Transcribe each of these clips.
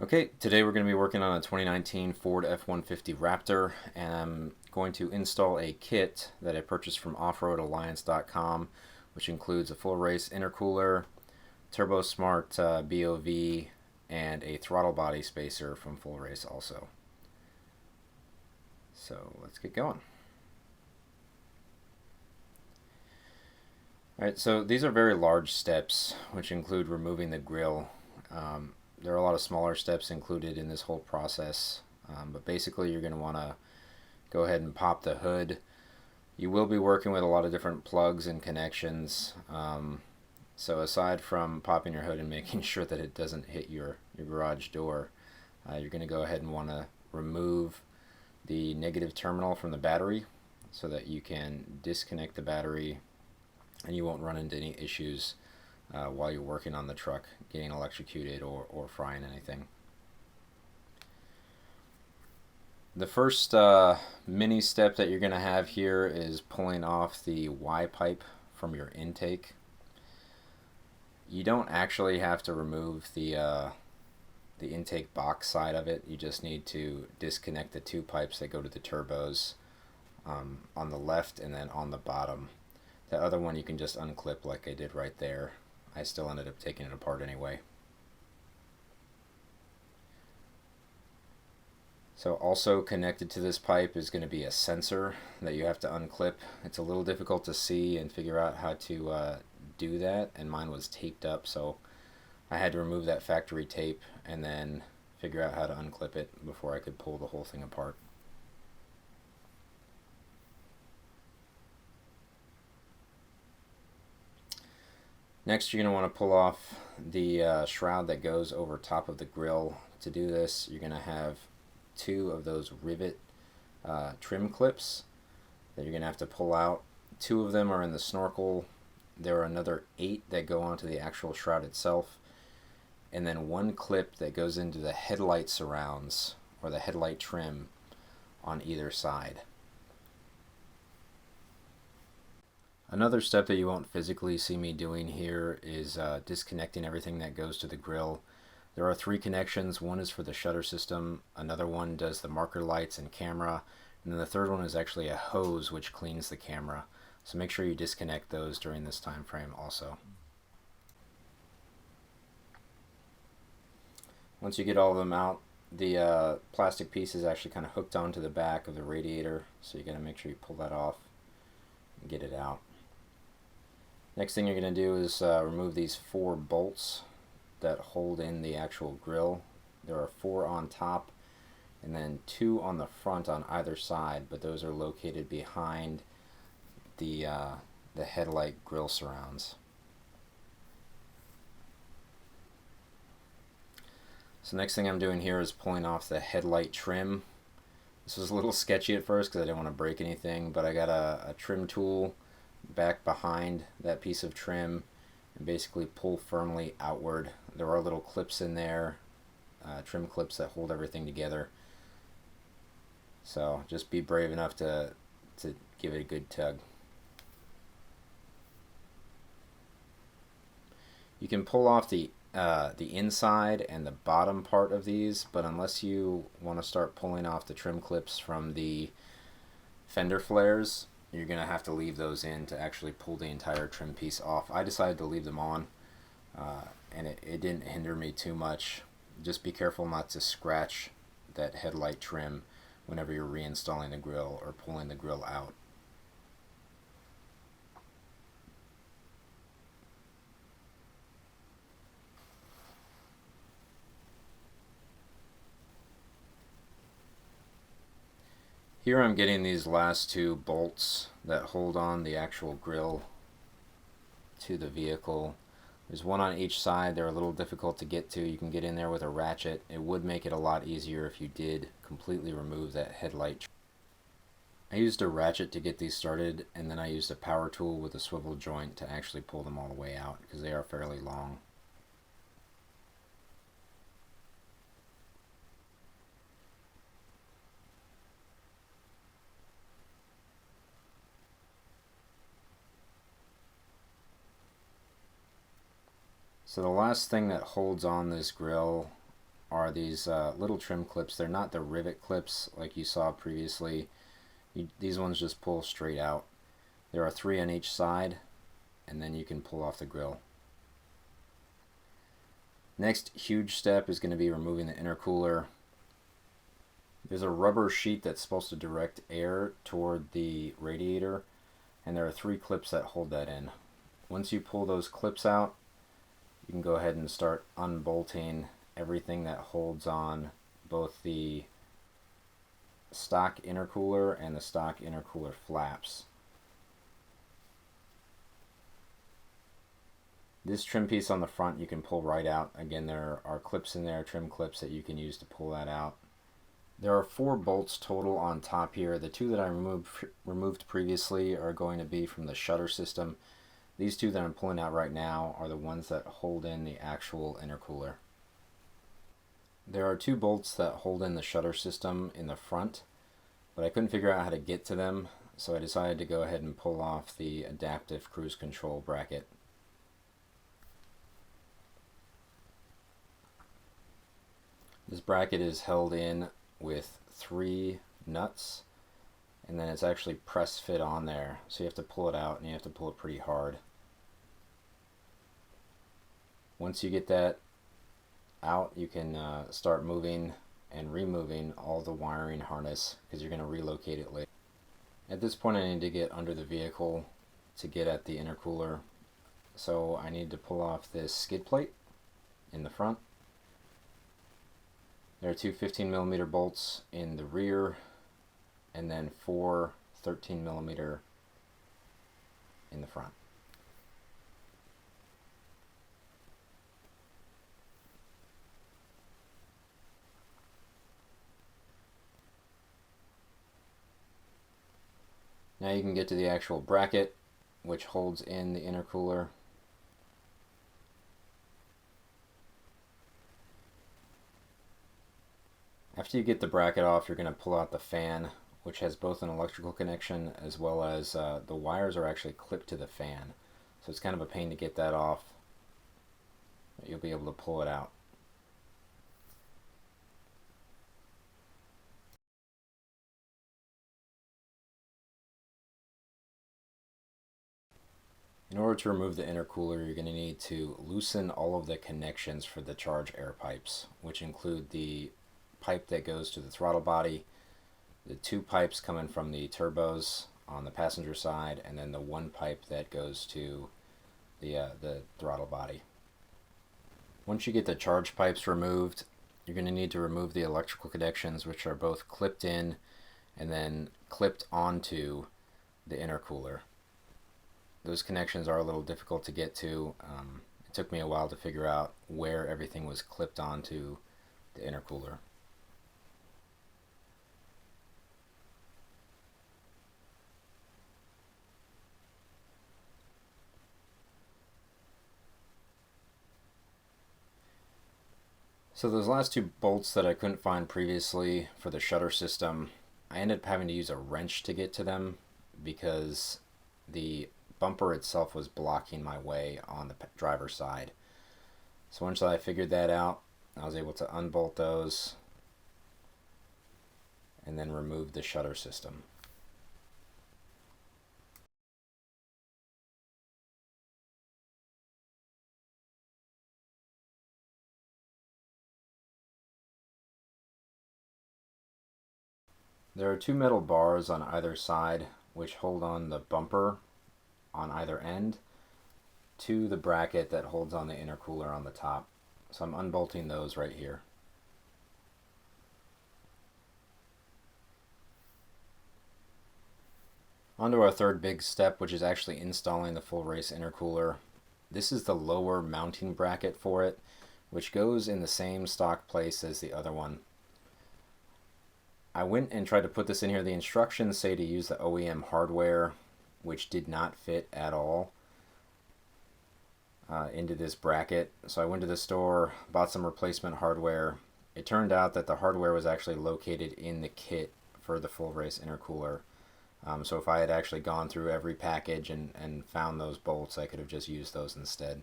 Okay, today we're going to be working on a 2019 Ford F150 Raptor, and I'm going to install a kit that I purchased from offroadalliance.com, which includes a full race intercooler, Turbosmart BOV, and a throttle body spacer from Full Race also. So let's get going. Alright, so these are very large steps, which include removing the grill. There are a lot of smaller steps included in this whole process, but basically you're going to want to go ahead and pop the hood. You will be working with a lot of different plugs and connections, so aside from popping your hood and making sure that it doesn't hit your garage door, you're going to go ahead and want to remove the negative terminal from the battery so that you can disconnect the battery and you won't run into any issues while you're working on the truck, getting electrocuted or frying anything. The first mini step that you're going to have here is pulling off the Y pipe from your intake. You don't actually have to remove the intake box side of it. You just need to disconnect the two pipes that go to the turbos on the left and then on the bottom. The other one you can just unclip like I did right there. I still ended up taking it apart anyway. So also connected to this pipe is going to be a sensor that you have to unclip. It's a little difficult to see and figure out how to do that, and mine was taped up, so I had to remove that factory tape and then figure out how to unclip it before I could pull the whole thing apart. Next, you're going to want to pull off the shroud that goes over top of the grill. To do this, you're going to have two of those rivet trim clips that you're going to have to pull out. Two of them are in the snorkel. There are another 8 that go onto the actual shroud itself, and then one clip that goes into the headlight surrounds or the headlight trim on either side. Another step that you won't physically see me doing here is disconnecting everything that goes to the grill. There are 3 connections. One is for the shutter system, another one does the marker lights and camera, and then the third one is actually a hose which cleans the camera. So make sure you disconnect those during this time frame also. Once you get all of them out, the plastic piece is actually kind of hooked onto the back of the radiator, so you got to make sure you pull that off and get it out. Next thing you're going to do is remove these 4 bolts that hold in the actual grill. There are 4 on top and then 2 on the front on either side, but those are located behind the headlight grill surrounds. So next thing I'm doing here is pulling off the headlight trim. This was a little sketchy at first because I didn't want to break anything, but I got a trim tool back behind that piece of trim and basically pull firmly outward. There are little clips in there, trim clips that hold everything together. So just be brave enough to give it a good tug. You can pull off the inside and the bottom part of these, but unless you want to start pulling off the trim clips from the fender flares, you're going to have to leave those in to actually pull the entire trim piece off. I decided to leave them on, and it didn't hinder me too much. Just be careful not to scratch that headlight trim whenever you're reinstalling the grill or pulling the grill out. Here I'm getting these last 2 bolts that hold on the actual grill to the vehicle. There's one on each side. They're a little difficult to get to. You can get in there with a ratchet. It would make it a lot easier if you did completely remove that headlight. I used a ratchet to get these started, and then I used a power tool with a swivel joint to actually pull them all the way out because they are fairly long. So the last thing that holds on this grill are these little trim clips. They're not the rivet clips like you saw previously. These ones just pull straight out. There are 3 on each side, and then you can pull off the grill. Next huge step is going to be removing the intercooler. There's a rubber sheet that's supposed to direct air toward the radiator, and there are 3 clips that hold that in. Once you pull those clips out, you can go ahead and start unbolting everything that holds on both the stock intercooler and the stock intercooler flaps. This trim piece on the front you can pull right out. Again, there are clips in there, trim clips that you can use to pull that out. There are 4 bolts total on top here. The 2 that I removed previously are going to be from the shutter system. These 2 that I'm pulling out right now are the ones that hold in the actual intercooler. There are 2 bolts that hold in the shutter system in the front, but I couldn't figure out how to get to them, so I decided to go ahead and pull off the adaptive cruise control bracket. This bracket is held in with 3 nuts, and then it's actually press fit on there, so you have to pull it out, and you have to pull it pretty hard. Once you get that out, you can start moving and removing all the wiring harness, because you're going to relocate it later. At this point I need to get under the vehicle to get at the intercooler, so I need to pull off this skid plate in the front. There are 2 15mm bolts in the rear, and then 4 13mm in the front. Now you can get to the actual bracket, which holds in the intercooler. After you get the bracket off, you're going to pull out the fan, which has both an electrical connection as well as the wires are actually clipped to the fan. So it's kind of a pain to get that off, but you'll be able to pull it out. In order to remove the intercooler, you're going to need to loosen all of the connections for the charge air pipes, which include the pipe that goes to the throttle body, the 2 pipes coming from the turbos on the passenger side, and then the 1 pipe that goes to the throttle body. Once you get the charge pipes removed, you're going to need to remove the electrical connections, which are both clipped in and then clipped onto the intercooler. Those connections are a little difficult to get to. It took me a while to figure out where everything was clipped onto the intercooler. So those last 2 bolts that I couldn't find previously for the shutter system, I ended up having to use a wrench to get to them because the bumper itself was blocking my way on the driver's side. So once I figured that out, I was able to unbolt those and then remove the shutter system. There are 2 metal bars on either side which hold on the bumper on either end to the bracket that holds on the intercooler on the top. So I'm unbolting those right here. On to our 3rd big step, which is actually installing the full race intercooler. This is the lower mounting bracket for it, which goes in the same stock place as the other one. I went and tried to put this in here. The instructions say to use the OEM hardware, which did not fit at all into this bracket. So I went to the store, bought some replacement hardware. It turned out that the hardware was actually located in the kit for the full race intercooler. So if I had actually gone through every package and found those bolts, I could have just used those instead.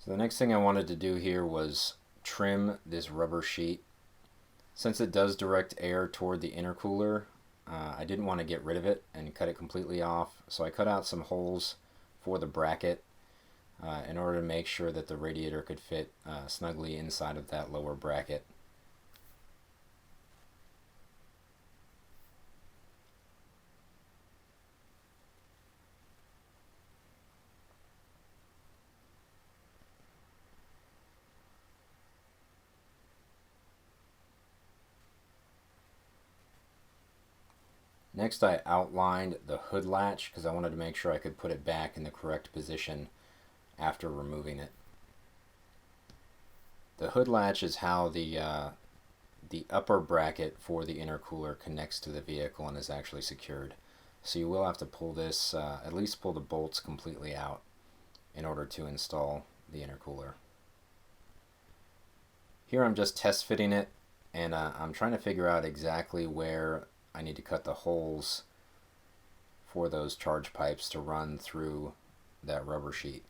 So the next thing I wanted to do here was trim this rubber sheet. Since it does direct air toward the intercooler, I didn't want to get rid of it and cut it completely off, so I cut out some holes for the bracket in order to make sure that the radiator could fit snugly inside of that lower bracket. Next, I outlined the hood latch because I wanted to make sure I could put it back in the correct position after removing it. The hood latch is how the upper bracket for the intercooler connects to the vehicle and is actually secured. So you will have to pull this, at least pull the bolts completely out in order to install the intercooler. Here I'm just test fitting it, and I'm trying to figure out exactly where I need to cut the holes for those charge pipes to run through that rubber sheet.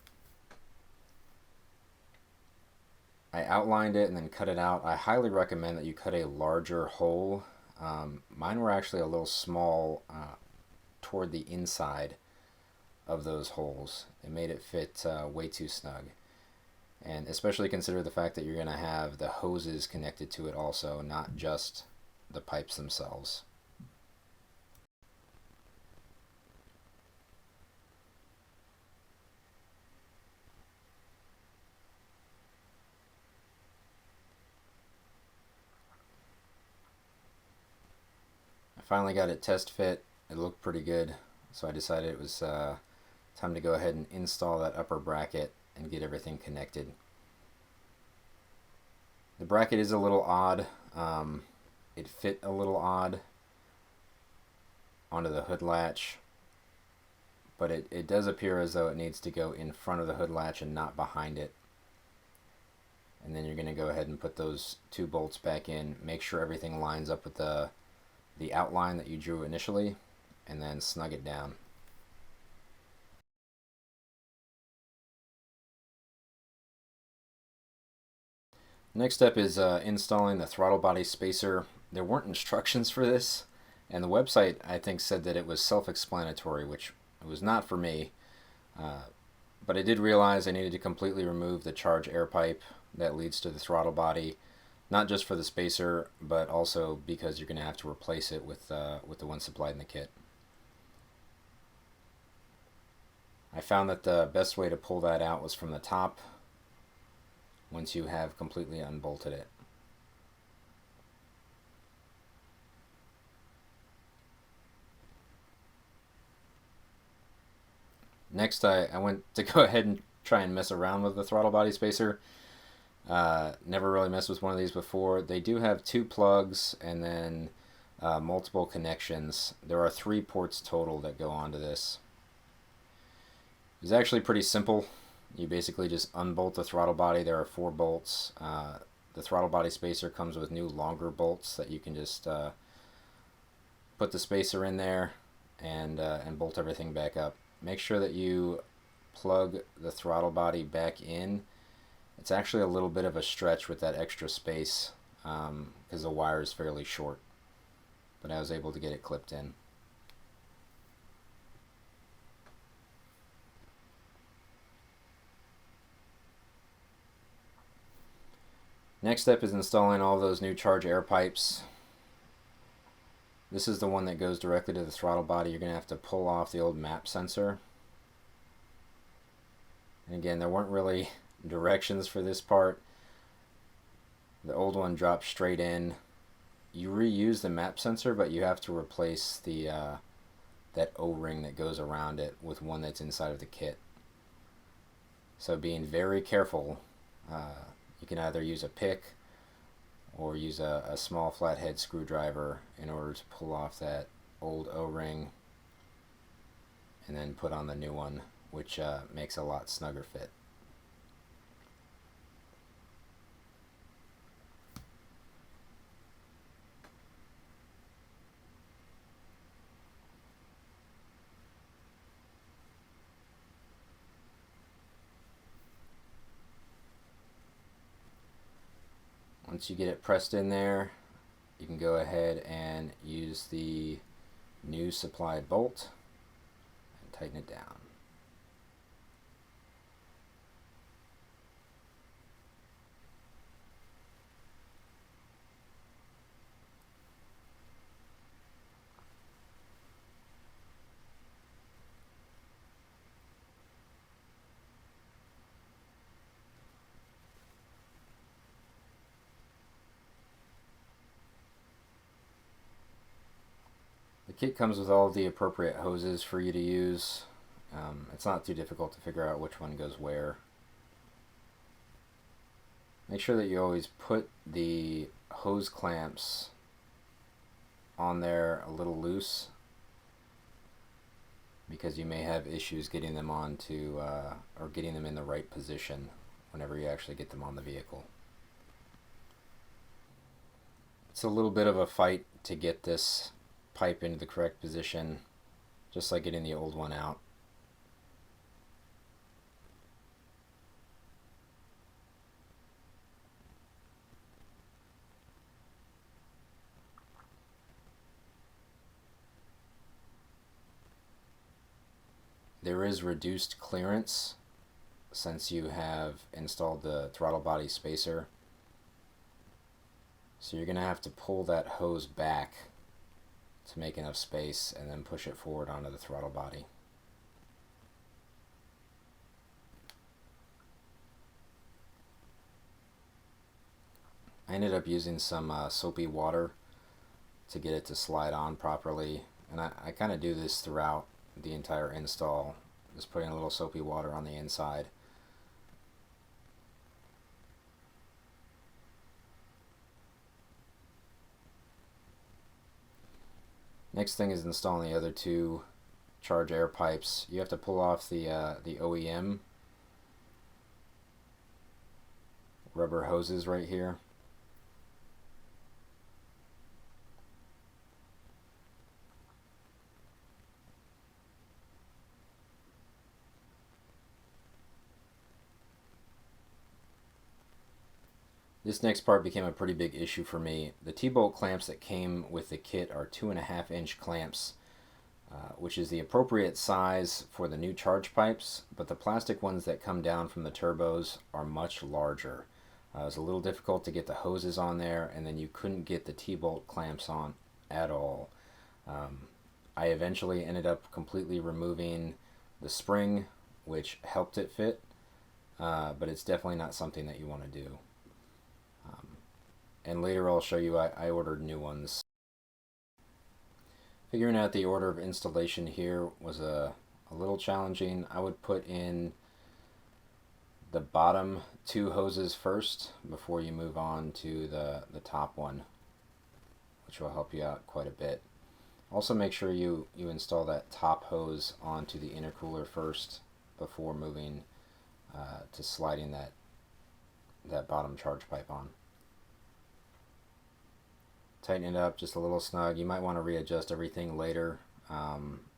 I outlined it and then cut it out. I highly recommend that you cut a larger hole. Mine were actually a little small toward the inside of those holes. It made it fit way too snug. And especially consider the fact that you're going to have the hoses connected to it also, not just the pipes themselves. I finally got it test fit. It looked pretty good, so I decided it was time to go ahead and install that upper bracket and get everything connected. The bracket is a little odd. It fit a little odd onto the hood latch, but it does appear as though it needs to go in front of the hood latch and not behind it. And then you're going to go ahead and put those two bolts back in. Make sure everything lines up with the outline that you drew initially, and then snug it down. Next step is installing the throttle body spacer. There weren't instructions for this, and the website I think said that it was self-explanatory, which it was not for me. But I did realize I needed to completely remove the charge air pipe that leads to the throttle body, not just for the spacer, but also because you're going to have to replace it with the one supplied in the kit. I found that the best way to pull that out was from the top once you have completely unbolted it. Next, I went to go ahead and try and mess around with the throttle body spacer. Never really messed with one of these before. They do have two plugs and then multiple connections. There are 3 ports total that go onto this. It's actually pretty simple. You basically just unbolt the throttle body. There are 4 bolts. The throttle body spacer comes with new longer bolts that you can just put the spacer in there and bolt everything back up. Make sure that you plug the throttle body back in. It's actually a little bit of a stretch with that extra space because the wire is fairly short, but I was able to get it clipped in. Next step is installing all those new charge air pipes. This is the one that goes directly to the throttle body. You're going to have to pull off the old map sensor. And again, there weren't really directions for this part. The old one drops straight in. You reuse the map sensor, but you have to replace the that O-ring that goes around it with one that's inside of the kit. So being very careful. You can either use a pick or use a small flathead screwdriver in order to pull off that old O-ring and then put on the new one, which makes a lot snugger fit. Once you get it pressed in there, you can go ahead and use the new supplied bolt and tighten it down. The kit comes with all the appropriate hoses for you to use. It's not too difficult to figure out which one goes where. Make sure that you always put the hose clamps on there a little loose, because you may have issues getting them onto or getting them in the right position whenever you actually get them on the vehicle. It's a little bit of a fight to get this pipe into the correct position, just like getting the old one out. There is reduced clearance since you have installed the throttle body spacer, so you're going to have to pull that hose back to make enough space and then push it forward onto the throttle body. I ended up using some soapy water to get it to slide on properly, and I kind of do this throughout the entire install, just putting a little soapy water on the inside. Next thing is installing the other two charge air pipes. You have to pull off the OEM rubber hoses right here. This next part became a pretty big issue for me. The T-bolt clamps that came with the kit are 2.5-inch clamps, which is the appropriate size for the new charge pipes, but the plastic ones that come down from the turbos are much larger. It was a little difficult to get the hoses on there, and then you couldn't get the T-bolt clamps on at all. I eventually ended up completely removing the spring, which helped it fit, but it's definitely not something that you want to do. And later I'll show you I ordered new ones. Figuring out the order of installation here was a little challenging. I would put in the bottom two hoses first before you move on to the top one, which will help you out quite a bit. Also make sure you install that top hose onto the intercooler first before moving to sliding that bottom charge pipe on. Tighten it up just a little snug. You might want to readjust everything later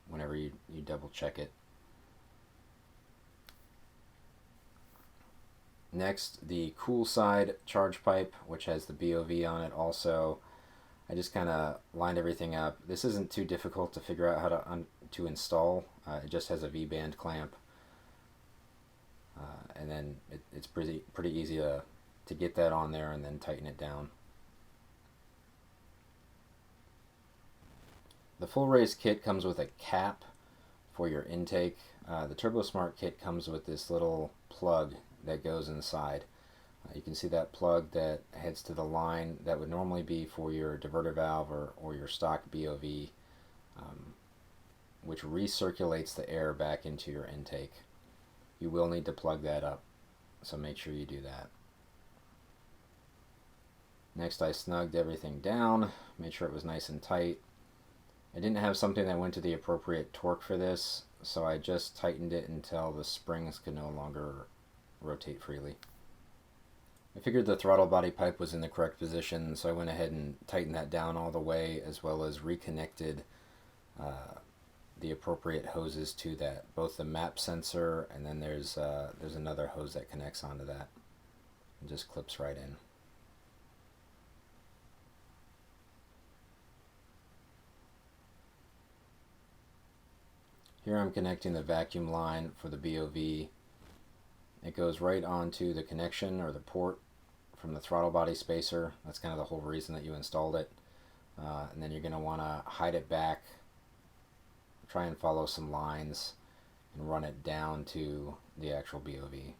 whenever you double check it. Next, the cool side charge pipe, which has the BOV on it also. I just kind of lined everything up. This isn't too difficult to figure out how to install. It just has a V-band clamp. And then it's pretty easy to get that on there and then tighten it down. The full race kit comes with a cap for your intake. The Turbosmart kit comes with this little plug that goes inside. You can see that plug that heads to the line that would normally be for your diverter valve or your stock BOV, which recirculates the air back into your intake. You will need to plug that up, so make sure you do that. Next, I snugged everything down, made sure it was nice and tight. I didn't have something that went to the appropriate torque for this, so I just tightened it until the springs could no longer rotate freely. I figured the throttle body pipe was in the correct position, so I went ahead and tightened that down all the way, as well as reconnected the appropriate hoses to that, both the map sensor and then there's another hose that connects onto that and just clips right in. Here I'm connecting the vacuum line for the BOV. It goes right onto the connection or the port from the throttle body spacer. That's kind of the whole reason that you installed it. And then you're going to want to hide it back, try and follow some lines, and run it down to the actual BOV.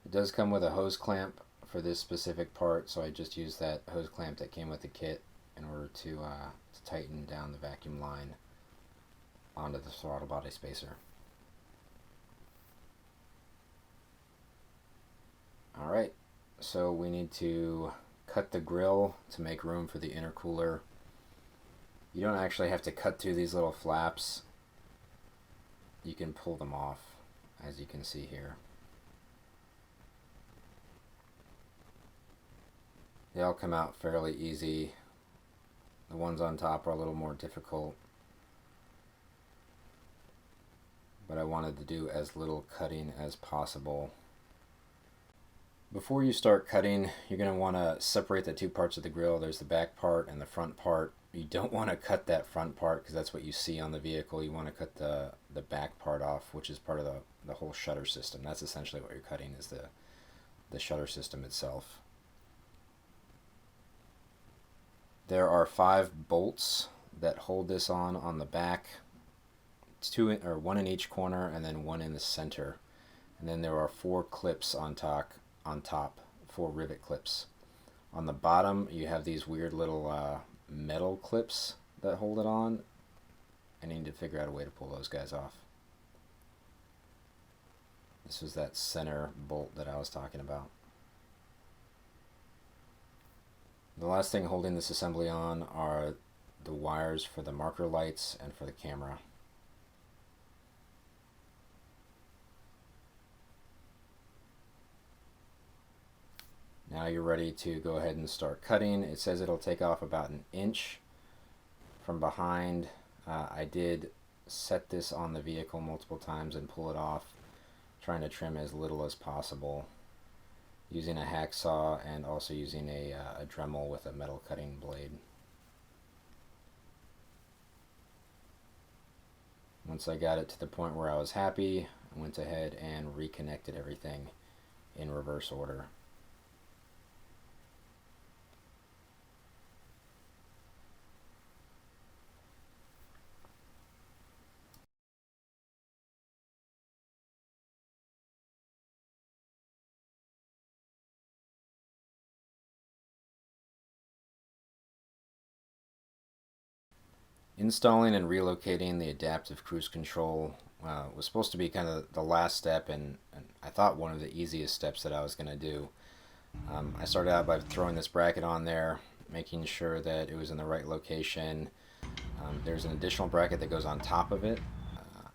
It does come with a hose clamp for this specific part, so I just used that hose clamp that came with the kit in order to tighten down the vacuum line onto the throttle body spacer. Alright, so we need to cut the grill to make room for the intercooler. You don't actually have to cut through these little flaps. You can pull them off, as you can see here. They all come out fairly easy. The ones on top are a little more difficult, but I wanted to do as little cutting as possible. Before you start cutting, you're going to want to separate the two parts of the grill. There's the back part and the front part. You don't want to cut that front part because that's what you see on the vehicle. You want to cut the back part off, which is part of the whole shutter system. That's essentially what you're cutting, is the shutter system itself. There are 5 bolts that hold this on the back, one in each corner and then one in the center. And then there are 4 clips on top, 4 rivet clips. On the bottom you have these weird little metal clips that hold it on. I need to figure out a way to pull those guys off. This was that center bolt that I was talking about. The last thing holding this assembly on are the wires for the marker lights and for the camera. Now you're ready to go ahead and start cutting. It says it'll take off about 1 inch from behind. I did set this on the vehicle multiple times and pull it off, trying to trim as little as possible, using a hacksaw and also using a Dremel with a metal cutting blade. Once I got it to the point where I was happy, I went ahead and reconnected everything in reverse order. Installing and relocating the adaptive cruise control was supposed to be kind of the last step, and I thought one of the easiest steps that I was going to do. I started out by throwing this bracket on there, making sure that it was in the right location. There's an additional bracket that goes on top of it.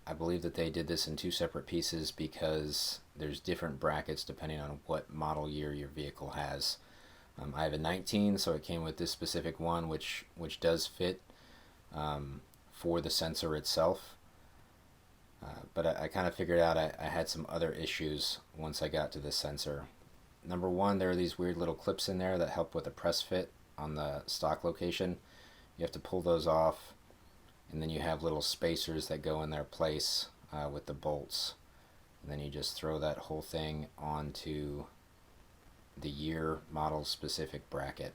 I believe that they did this in 2 separate pieces because there's different brackets depending on what model year your vehicle has. I have a 19, so it came with this specific one, which does fit for the sensor itself, but I kind of figured out I had some other issues once I got to the sensor. Number one, there are these weird little clips in there that help with the press fit on the stock location. You have to pull those off, and then you have little spacers that go in their place with the bolts, and then you just throw that whole thing onto the year model specific bracket.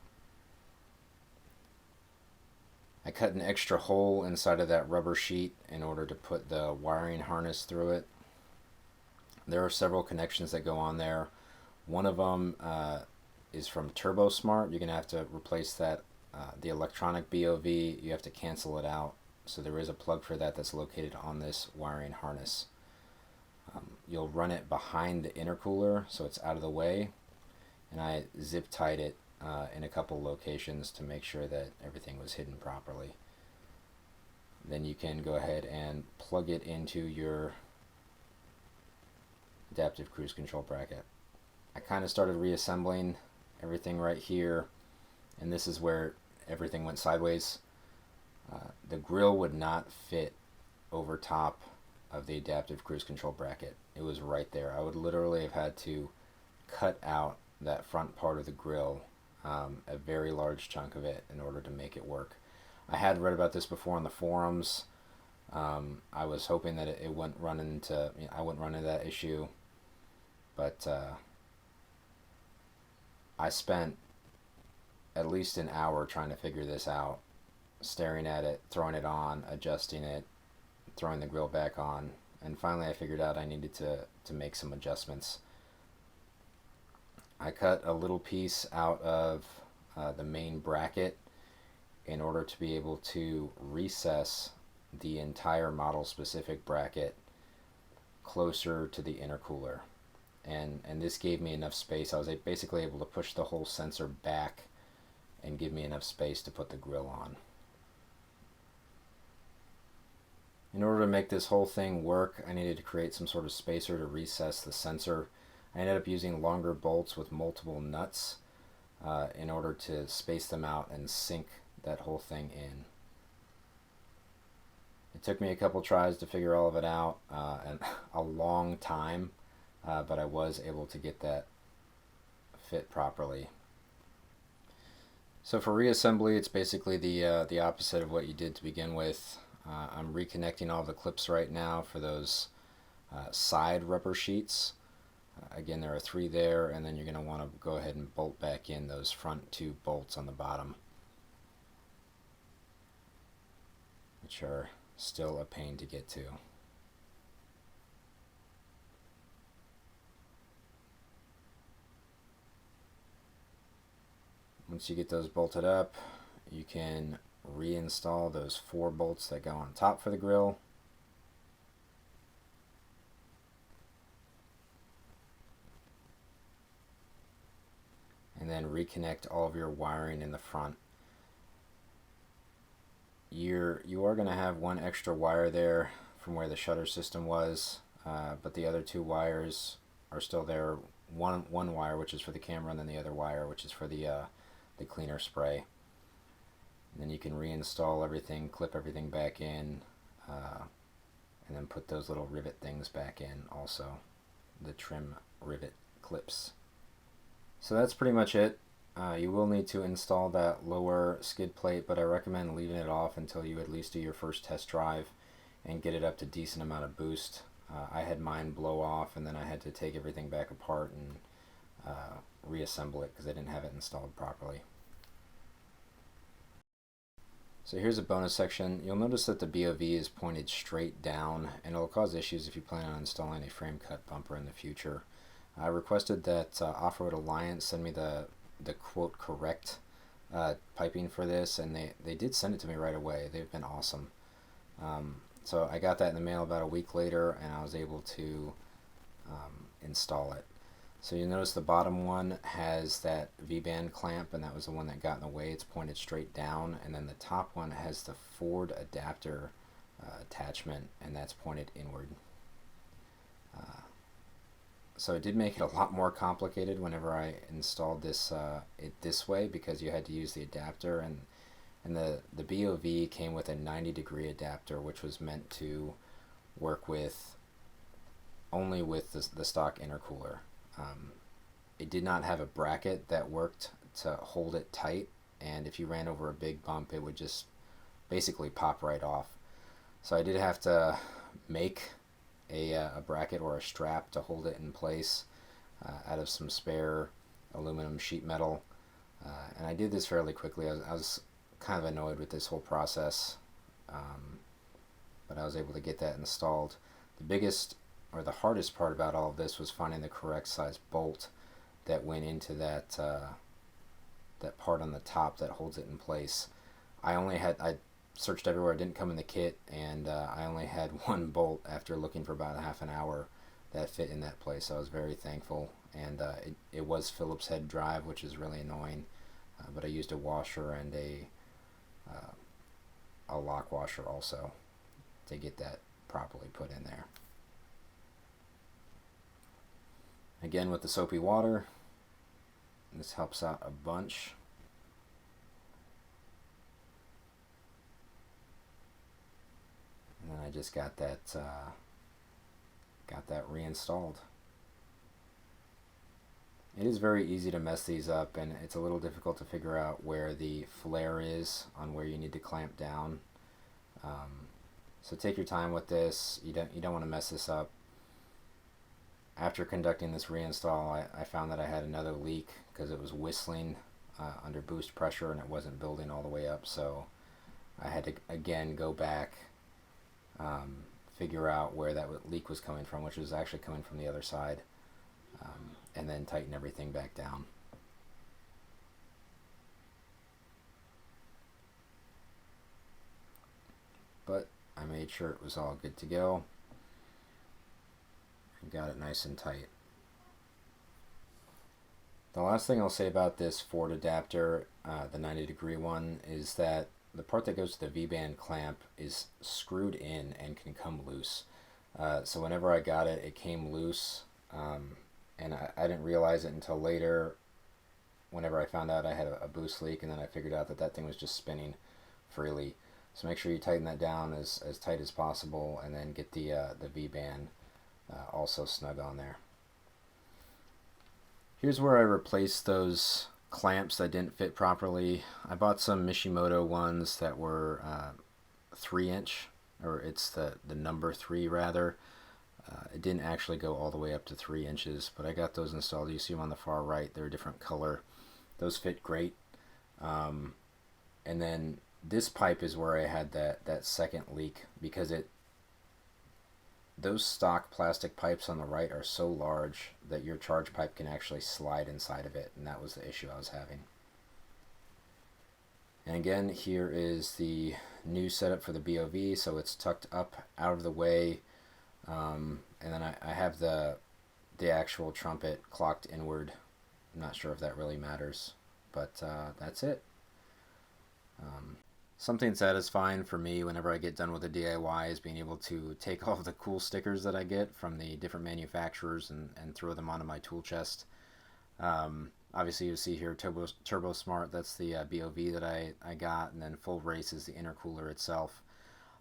I cut an extra hole inside of that rubber sheet in order to put the wiring harness through it. There are several connections that go on there. One of them is from Turbosmart. You're going to have to replace that, the electronic BOV. You have to cancel it out. So there is a plug for that that's located on this wiring harness. You'll run it behind the intercooler so it's out of the way. And I zip tied it in a couple locations to make sure that everything was hidden properly. Then you can go ahead and plug it into your adaptive cruise control bracket. I kind of started reassembling everything right here. and this is where everything went sideways. The grill would not fit over top of the adaptive cruise control bracket. It was right there. I would literally have had to cut out that front part of the grill, a very large chunk of it, in order to make it work. I had read about this before on the forums. I was hoping that it wouldn't run into, I wouldn't run into that issue, but I spent at least an hour trying to figure this out, staring at it, throwing it on, adjusting it, throwing the grill back on, and finally I figured out I needed to make some adjustments. I cut a little piece out of the main bracket in order to be able to recess the entire model specific bracket closer to the intercooler. And this gave me enough space. I was basically able to push the whole sensor back and give me enough space to put the grill on. In order to make this whole thing work, I needed to create some sort of spacer to recess the sensor. I ended up using longer bolts with multiple nuts in order to space them out and sink that whole thing in. It took me a couple tries to figure all of it out, and a long time, but I was able to get that fit properly. So for reassembly, it's basically the opposite of what you did to begin with. I'm reconnecting all the clips right now for those side rubber sheets. Again, there are 3 there, and then you're going to want to go ahead and bolt back in those front 2 bolts on the bottom, which are still a pain to get to. Once you get those bolted up, you can reinstall those 4 bolts that go on top for the grill. And then reconnect all of your wiring in the front. You are going to have 1 extra wire there from where the shutter system was, but the other 2 wires are still there. One wire which is for the camera, and then the other wire which is for the cleaner spray. And then you can reinstall everything, clip everything back in, and then put those little rivet things back in also, the trim rivet clips. So that's pretty much it. You will need to install that lower skid plate, but I recommend leaving it off until you at least do your first test drive and get it up to decent amount of boost. I had mine blow off, and then I had to take everything back apart and reassemble it because I didn't have it installed properly. So here's a bonus section. You'll notice that the BOV is pointed straight down, and it'll cause issues if you plan on installing a frame cut bumper in the future. I requested that Off-Road Alliance send me the quote correct piping for this, and they did send it to me right away. They've been awesome. So I got that in the mail about a week later, and I was able to install it. So you notice the bottom one has that V-band clamp, and that was the one that got in the way. It's pointed straight down, and then the top one has the Ford adapter attachment, and that's pointed inward. So it did make it a lot more complicated whenever I installed this this way, because you had to use the adapter, and the BOV came with a 90-degree adapter, which was meant to work with only with the stock intercooler. It did not have a bracket that worked to hold it tight, and if you ran over a big bump, it would just basically pop right off. So I did have to make a bracket or a strap to hold it in place out of some spare aluminum sheet metal, and I did this fairly quickly. I was kind of annoyed with this whole process, but I was able to get that installed. The biggest or the hardest part about all of this was finding the correct size bolt that went into that that part on the top that holds it in place. I searched everywhere. It didn't come in the kit, and I only had 1 bolt after looking for about half an hour that fit in that place. So I was very thankful, and it was Phillips head drive, which is really annoying, but I used a washer and a lock washer also to get that properly put in there. Again, with the soapy water, this helps out a bunch. just got that reinstalled. It is very easy to mess these up, and it's a little difficult to figure out where the flare is on where you need to clamp down. So take your time with this. You don't want to mess this up. After conducting this reinstall, I found that I had another leak because it was whistling under boost pressure and it wasn't building all the way up. So I had to again go back, figure out where that leak was coming from, which was actually coming from the other side, and then tighten everything back down. But I made sure it was all good to go and got it nice and tight. The last thing I'll say about this Ford adapter, the 90-degree one, is that the part that goes to the V-band clamp is screwed in and can come loose. So whenever I got it, it came loose, and I didn't realize it until later whenever I found out I had a boost leak, and then I figured out that that thing was just spinning freely. So make sure you tighten that down as tight as possible, and then get the V-band also snug on there. Here's where I replaced those clamps that didn't fit properly. I bought some Mishimoto ones that were 3-inch, or it's the number 3 rather. It didn't actually go all the way up to 3 inches, but I got those installed. You see them on the far right. They're a different color. Those fit great. And then this pipe is where I had that second leak, because those stock plastic pipes on the right are so large that your charge pipe can actually slide inside of it, and that was the issue I was having. And again, here is the new setup for the BOV, so it's tucked up out of the way, and then I have the actual trumpet clocked inward. I'm not sure if that really matters, but that's it. Something satisfying for me whenever I get done with a DIY is being able to take all of the cool stickers that I get from the different manufacturers and throw them onto my tool chest. Obviously you see here Turbosmart, that's the BOV that I got, and then Full Race is the intercooler itself.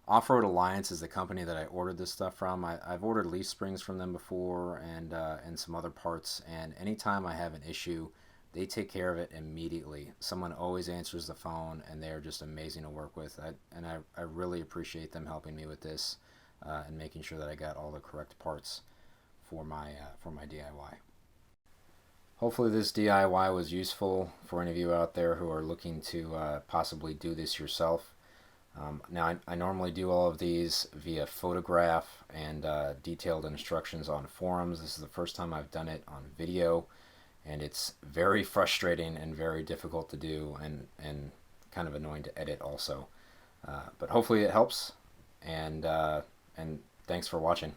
Off-Road Alliance is the company that I ordered this stuff from. I've ordered leaf springs from them before, and some other parts, and anytime I have an issue, they take care of it immediately. Someone always answers the phone, and they're just amazing to work with. I really appreciate them helping me with this and making sure that I got all the correct parts for my DIY. Hopefully this DIY was useful for any of you out there who are looking to possibly do this yourself. Now I normally do all of these via photograph and detailed instructions on forums. This is the first time I've done it on video, and it's very frustrating and very difficult to do, and kind of annoying to edit also. But hopefully it helps, and thanks for watching.